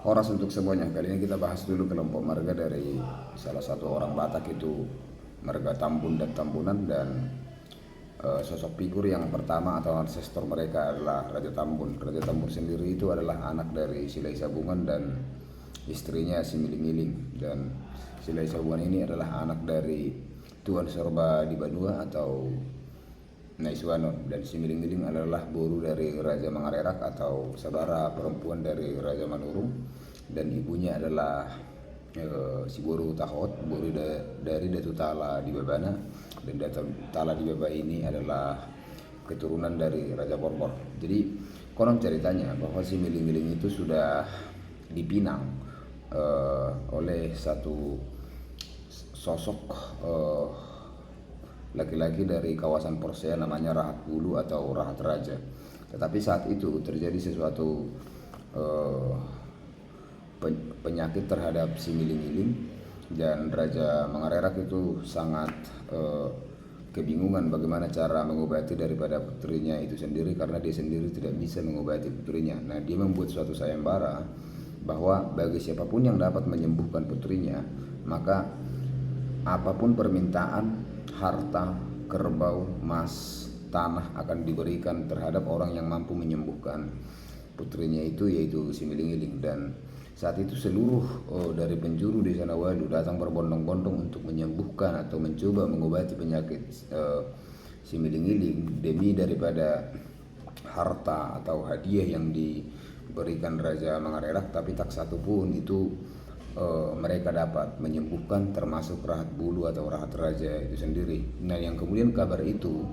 Horas untuk semuanya. Kali ini kita bahas dulu kelompok marga dari salah satu orang Batak, itu marga Tambun dan Tambunan. Dan sosok figur yang pertama atau ancestor mereka adalah Raja Tambun. Raja Tambun sendiri itu adalah anak dari Silai Sabungan dan istrinya Similing-Iling. Dan Silai Sabungan ini adalah anak dari Tuan Sorba di Banua atau Naiswanon, dan Similing-Iling adalah boru dari Raja Mangarerak atau saudara perempuan dari Raja Manurung, dan ibunya adalah si boru Tahot, boru dari Datu Tala di Babana, dan Datu Tala di Baba ini adalah keturunan dari Raja Borbor. Jadi konon ceritanya bahwa Similing-Iling itu sudah dipinang oleh satu sosok laki-laki dari kawasan Porsea namanya Rahat Bulu atau Rahat Raja. Tetapi saat itu terjadi sesuatu penyakit terhadap si Miling-Iling, dan Raja Mangarerak itu sangat kebingungan bagaimana cara mengobati daripada putrinya itu sendiri, karena dia sendiri tidak bisa mengobati putrinya. Nah, dia membuat suatu sayembara bahwa bagi siapapun yang dapat menyembuhkan putrinya, maka apapun permintaan, harta, kerbau, emas, tanah akan diberikan terhadap orang yang mampu menyembuhkan putrinya itu, yaitu si Miling-Iling. Dan saat itu seluruh dari penjuru di sana Walu datang berbondong-bondong untuk menyembuhkan atau mencoba mengobati penyakit si Miling-Iling demi daripada harta atau hadiah yang diberikan Raja Mangarerak. Tapi tak satu pun itu mereka dapat menyembuhkan, termasuk Rahat Bulu atau Rahat Raja itu sendiri. Nah, yang kemudian kabar itu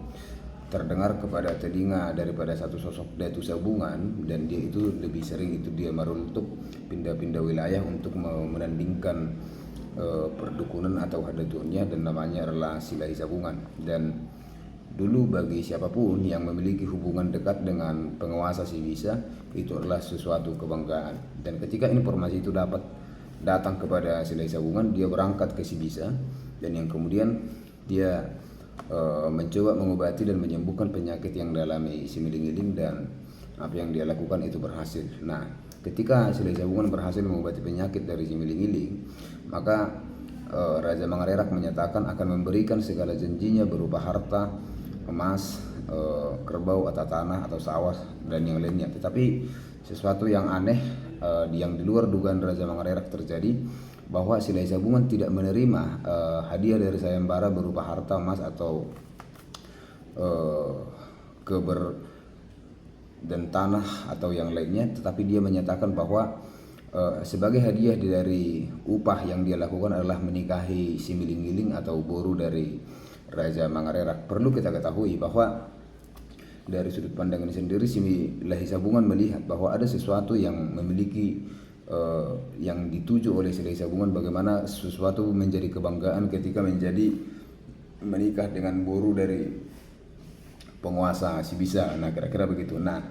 terdengar kepada telinga daripada satu sosok Datu Sabungan, dan dia itu lebih sering itu dia meruntuk pindah-pindah wilayah untuk menandingkan perdukunan atau hadatunnya, dan namanya adalah Silai Sabungan. Dan dulu bagi siapapun yang memiliki hubungan dekat dengan penguasa Sibisa, itu adalah sesuatu kebanggaan. Dan ketika informasi itu datang kepada Silai Sabungan, dia berangkat ke Sibisa, dan yang kemudian dia mencoba mengobati dan menyembuhkan penyakit yang dialami si Miling-Iling, dan apa yang dia lakukan itu berhasil. Nah, ketika Silai Sabungan berhasil mengobati penyakit dari si Miling-Iling, maka Raja Mangarerak menyatakan akan memberikan segala janjinya berupa harta, emas, kerbau atau tanah atau sawah dan yang lainnya. Tetapi sesuatu yang aneh yang di luar dugaan Raja Mangarerak terjadi, bahwa Silai Sabungan tidak menerima hadiah dari sayembara berupa harta, emas atau keber dan tanah atau yang lainnya, tetapi dia menyatakan bahwa sebagai hadiah dari upah yang dia lakukan adalah menikahi si Miling-Iling atau boru dari Raja Mangarerak. Perlu kita ketahui bahwa dari sudut pandang ini sendiri, Silai Sabungan melihat bahwa ada sesuatu yang memiliki yang dituju oleh Silai Sabungan, bagaimana sesuatu menjadi kebanggaan ketika menikah dengan boru dari penguasa Sibisa. Nah, kira-kira begitu. Nah,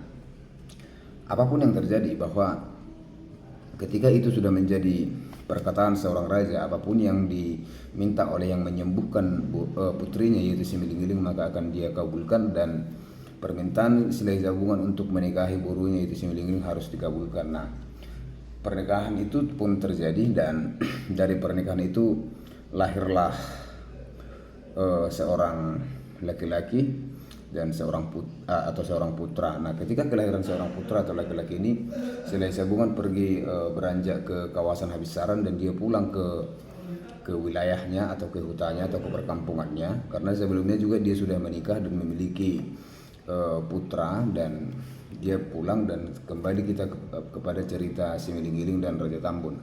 apapun yang terjadi, bahwa ketika itu sudah menjadi perkataan seorang raja, apapun yang diminta oleh yang menyembuhkan putrinya yaitu si Miling-Iling, maka akan dia kabulkan, dan permintaan Silai Sabungan untuk menikahi borunya yaitu si Miling-Iling harus dikabulkan. Nah, pernikahan itu pun terjadi, dan dari pernikahan itu lahirlah seorang laki-laki dan seorang putra. Nah, ketika kelahiran seorang putra atau laki-laki ini, Silai Sabungan pergi beranjak ke kawasan Habissaran, dan dia pulang ke wilayahnya atau ke hutannya atau ke perkampungannya, karena sebelumnya juga dia sudah menikah dan memiliki putra, dan dia pulang. Dan kembali kita kepada cerita si Miling-Iling dan Raja Tambun.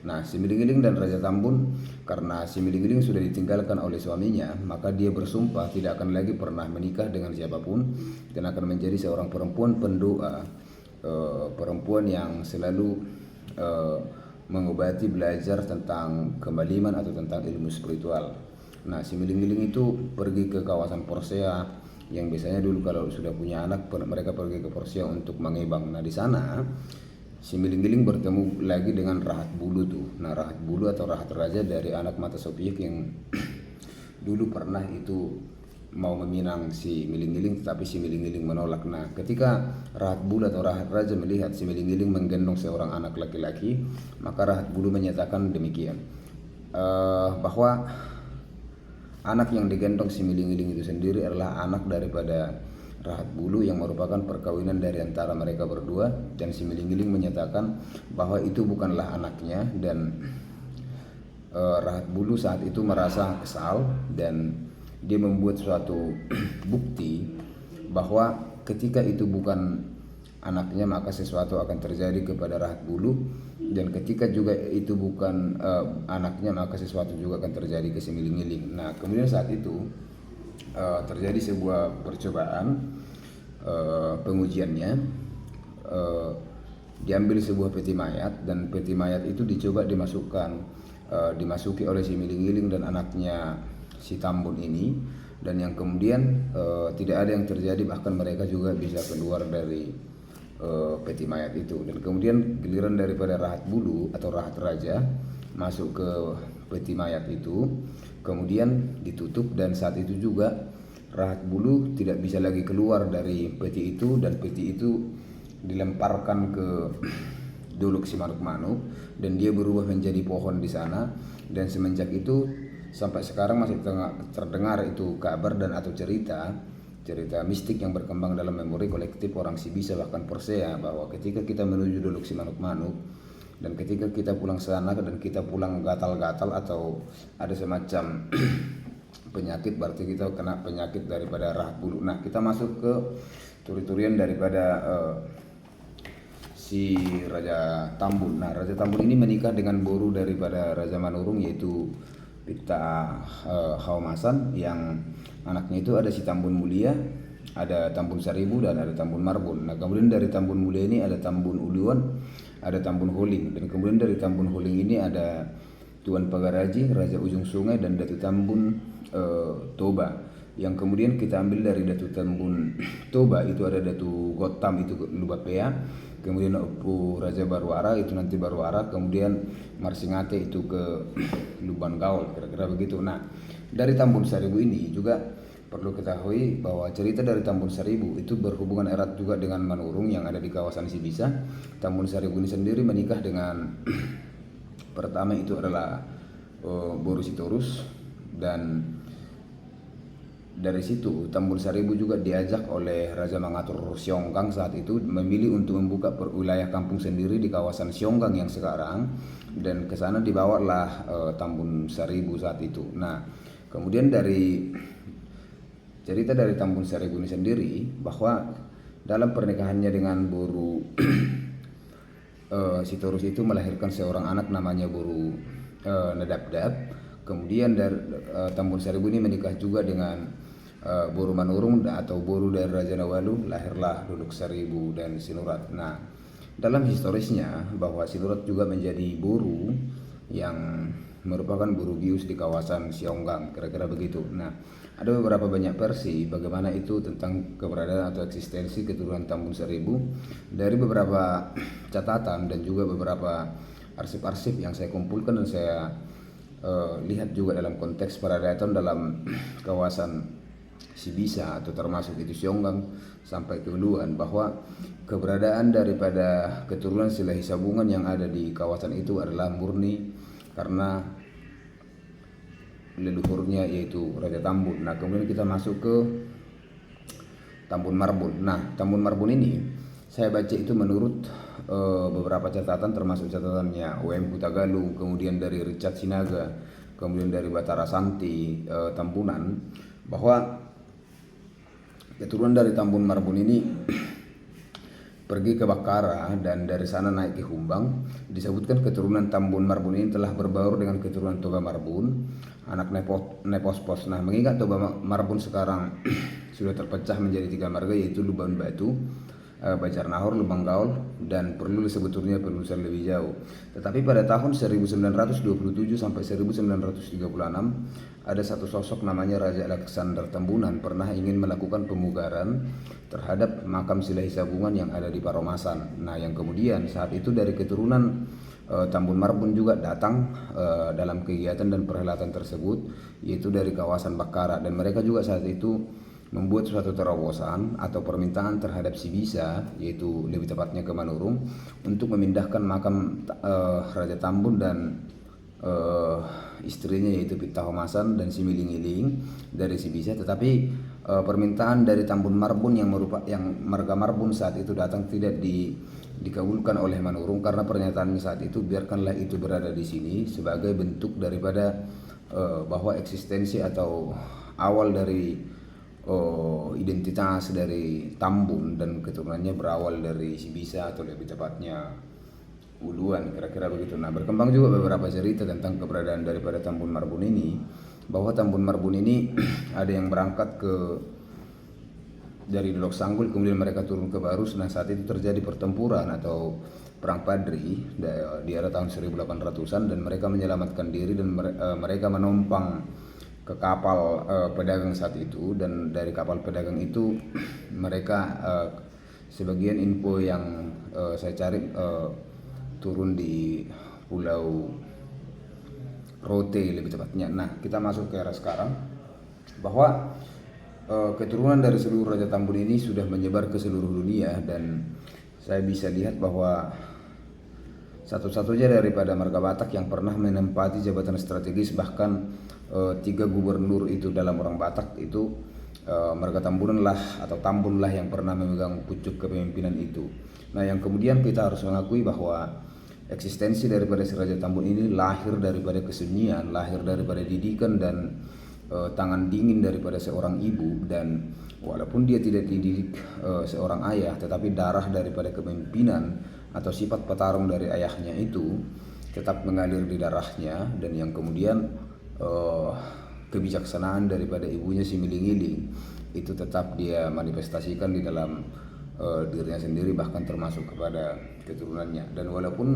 Nah, si Miling-Iling dan Raja Tambun, karena si Miling-Iling sudah ditinggalkan oleh suaminya, maka dia bersumpah tidak akan lagi pernah menikah dengan siapapun, dan akan menjadi seorang perempuan pendoa, perempuan yang selalu mengobati, belajar tentang kembaliman atau tentang ilmu spiritual. Nah, si Miling-Iling itu pergi ke kawasan Porsea, yang biasanya dulu kalau sudah punya anak mereka pergi ke Porsea untuk mengebang. Nah, di sana si Miling-Iling bertemu lagi dengan Rahat Bulu tuh. Nah, Rahat Bulu atau Rahat Raja dari anak mata Sopiak yang dulu pernah itu mau meminang si Miling-Giling, tetapi si Miling-Giling menolak. Nah, ketika Rahat Bulu atau Rahat Raja melihat si Miling-Giling menggendong seorang anak laki-laki, maka Rahat Bulu menyatakan demikian, bahwa anak yang digendong si Miling-Giling itu sendiri adalah anak daripada Rahat Bulu yang merupakan perkawinan dari antara mereka berdua, dan si Miling-Giling menyatakan bahwa itu bukanlah anaknya. Dan Rahat Bulu saat itu merasa kesal dan dia membuat suatu bukti bahwa ketika itu bukan anaknya maka sesuatu akan terjadi kepada Rahat Bulu, dan ketika juga itu bukan anaknya maka sesuatu juga akan terjadi ke si Miling-Giling. Nah, kemudian saat itu terjadi sebuah percobaan pengujiannya. Diambil sebuah peti mayat, dan peti mayat itu dicoba dimasuki oleh si Miling-Giling dan anaknya si Tambun ini, dan yang kemudian tidak ada yang terjadi, bahkan mereka juga bisa keluar dari peti mayat itu. Dan kemudian giliran daripada Rahat Bulu atau Rahat Raja masuk ke peti mayat itu, kemudian ditutup, dan saat itu juga Rahat Bulu tidak bisa lagi keluar dari peti itu, dan peti itu dilemparkan ke Dolok si Manuk-Manuk, dan dia berubah menjadi pohon di sana. Dan semenjak itu sampai sekarang masih terdengar itu kabar dan atau cerita mistik yang berkembang dalam memori kolektif orang Sibisa bahkan Persea, bahwa ketika kita menuju Dolok si Manuk-Manuk dan ketika kita pulang sana dan kita pulang gatal-gatal atau ada semacam penyakit, berarti kita kena penyakit daripada Rahat Bulu. Nah, kita masuk ke turi-turian daripada si Raja Tambun. Nah, Raja Tambun ini menikah dengan boru daripada Raja Manurung, yaitu Pita Haomasan, yang anaknya itu ada si Tambun Mulia, ada Tambun Saribu, dan ada Tambun Marbun. Nah, kemudian dari Tambun Mulia ini ada Tambun Uluan, ada Tambun Holing, dan kemudian dari Tambun Holing ini ada Tuan Pagaraji, Raja Ujung Sungai, dan Datu Tambun Toba. Yang kemudian kita ambil dari Datu Tambun Toba itu ada Datu Gotam itu Lubapea, kemudian Opu Raja Barwara itu nanti Barwara, kemudian Marsingate itu ke Luban Gaul, kira-kira begitu. Nah, dari Tambun Saribu ini juga perlu ketahui bahwa cerita dari Tambun Saribu itu berhubungan erat juga dengan Manurung yang ada di kawasan Sibisa. Tambun Saribu ini sendiri menikah dengan pertama itu adalah Boru Sitorus, dan dari situ Tambun Saribu juga diajak oleh Raja Mangatur Sionggang saat itu memilih untuk membuka wilayah kampung sendiri di kawasan Sionggang yang sekarang, dan ke sana dibawalah Tambun Saribu saat itu. Nah, kemudian dari cerita dari Tambun Saribu ini sendiri bahwa dalam pernikahannya dengan Boru Sitorus itu melahirkan seorang anak namanya Boru Nedabdab. Kemudian dari Tambun Saribu ini menikah juga dengan Boru Manurung atau Boru dari Raja Nawalu, lahirlah Dolok Saribu dan Sinurat. Nah, dalam historisnya bahwa Sinurat juga menjadi Boru yang merupakan Boru bius di kawasan Sionggang, kira-kira begitu. Nah, ada beberapa banyak versi bagaimana itu tentang keberadaan atau eksistensi keturunan Tambun Saribu dari beberapa catatan dan juga beberapa arsip-arsip yang saya kumpulkan dan saya lihat juga dalam konteks peradaban dalam kawasan Sibisa atau termasuk itu Sionggang sampai ke Uluan, bahwa keberadaan daripada keturunan Silahi Sabungan yang ada di kawasan itu adalah murni karena leluhurnya yaitu Raja Tambun. Nah, kemudian kita masuk ke Tambun Marbun. Nah, Tambun Marbun ini saya baca itu menurut beberapa catatan, termasuk catatannya W.M. Hutagalung, kemudian dari Richard Sinaga, kemudian dari Batara Santi Tampunan, bahwa keturunan dari Tambun Marbun ini pergi ke Bakara dan dari sana naik ke Humbang. Disebutkan keturunan Tambun Marbun ini telah berbaur dengan keturunan Toba Marbun, anak Nepospos. Nah, mengingat Toba Marbun sekarang sudah terpecah menjadi 3 marga, yaitu Lubang Batu, Bajar Nahor, Lubang Gaul, dan perlu sebetulnya penelusuran lebih jauh. Tetapi pada tahun 1927 sampai 1936 ada satu sosok namanya Raja Alexander Tambunan pernah ingin melakukan pemugaran terhadap makam Silahi Sabungan yang ada di Paromasan. Nah, yang kemudian saat itu dari keturunan Tambun Marbun juga datang dalam kegiatan dan perhelatan tersebut, yaitu dari kawasan Bakara, dan mereka juga saat itu membuat suatu terobosan atau permintaan terhadap si Bisa, yaitu lebih tepatnya ke Manurung, untuk memindahkan makam Raja Tambun dan istrinya, yaitu Pita Homasan dan si Miling-Iling dari si Bisa. Tetapi permintaan dari Tambun Marbun yang Marga Marbun saat itu datang tidak dikabulkan oleh Manurung, karena pernyataannya saat itu, biarkanlah itu berada di sini sebagai bentuk daripada bahwa eksistensi atau awal dari identitas dari Tambun dan keturunannya berawal dari si Bisa, atau lebih tepatnya Uluan, kira-kira begitu. Nah, berkembang juga beberapa cerita tentang keberadaan daripada Tambun Marbun ini, bahwa Tambun Marbun ini ada yang berangkat dari Lok Sanggul, kemudian mereka turun ke Barus. Nah, saat itu terjadi pertempuran atau perang Padri di era tahun 1800-an, dan mereka menyelamatkan diri dan mereka menumpang ke kapal pedagang saat itu, dan dari kapal pedagang itu mereka sebagian info yang saya cari turun di Pulau Rote lebih tepatnya. Nah, kita masuk ke era sekarang, bahwa keturunan dari seluruh Raja Tambun ini sudah menyebar ke seluruh dunia, dan saya bisa lihat bahwa satu-satunya daripada marga Batak yang pernah menempati jabatan strategis, bahkan 3 gubernur itu dalam orang Batak itu, marga Tambun lah atau Tambun lah yang pernah memegang pucuk kepemimpinan itu. Nah, yang kemudian kita harus mengakui bahwa eksistensi daripada si Raja Tambun ini lahir daripada kesunyian, lahir daripada didikan dan tangan dingin daripada seorang ibu, dan walaupun dia tidak dididik seorang ayah, tetapi darah daripada kepemimpinan atau sifat petarung dari ayahnya itu tetap mengalir di darahnya, dan yang kemudian kebijaksanaan daripada ibunya si Miling-Iling itu tetap dia manifestasikan di dalam dirinya sendiri, bahkan termasuk kepada keturunannya. Dan walaupun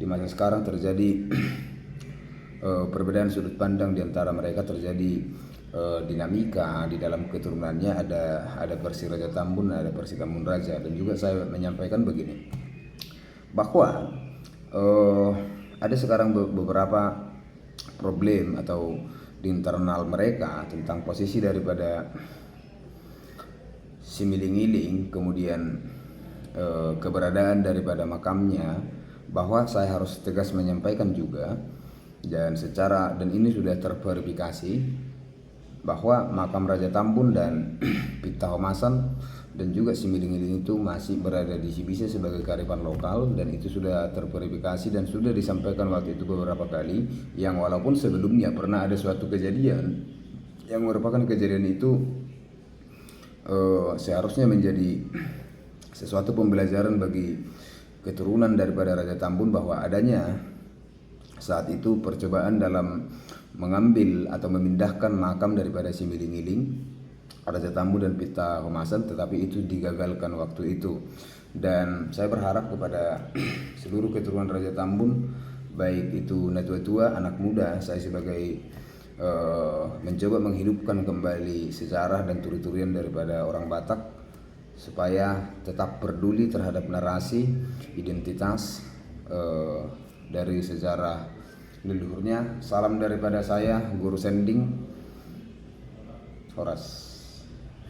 di masa sekarang terjadi perbedaan sudut pandang di antara mereka, terjadi dinamika di dalam keturunannya, ada versi Raja Tambun, ada versi Tambun Raja, dan juga saya menyampaikan begini, bahwa ada sekarang beberapa problem atau di internal mereka tentang posisi daripada si Miling-Iling, kemudian keberadaan daripada makamnya, bahwa saya harus tegas menyampaikan juga, dan ini sudah terverifikasi, bahwa makam Raja Tambun dan Pita Homasan dan juga si Miling-Iling itu masih berada di Sibisa sebagai kearifan lokal, dan itu sudah terverifikasi dan sudah disampaikan waktu itu beberapa kali, yang walaupun sebelumnya pernah ada suatu kejadian yang merupakan kejadian itu seharusnya menjadi sesuatu pembelajaran bagi keturunan daripada Raja Tambun, bahwa adanya saat itu percobaan dalam mengambil atau memindahkan makam daripada si Miling-Iling, Raja Tambun dan Pita Homasan, tetapi itu digagalkan waktu itu. Dan saya berharap kepada seluruh keturunan Raja Tambun, baik itu tua-tua, anak muda, saya sebagai mencoba menghidupkan kembali sejarah dan turi-turian daripada orang Batak, supaya tetap peduli terhadap narasi identitas dari sejarah leluhurnya. Salam daripada saya, Guru Sending Horas.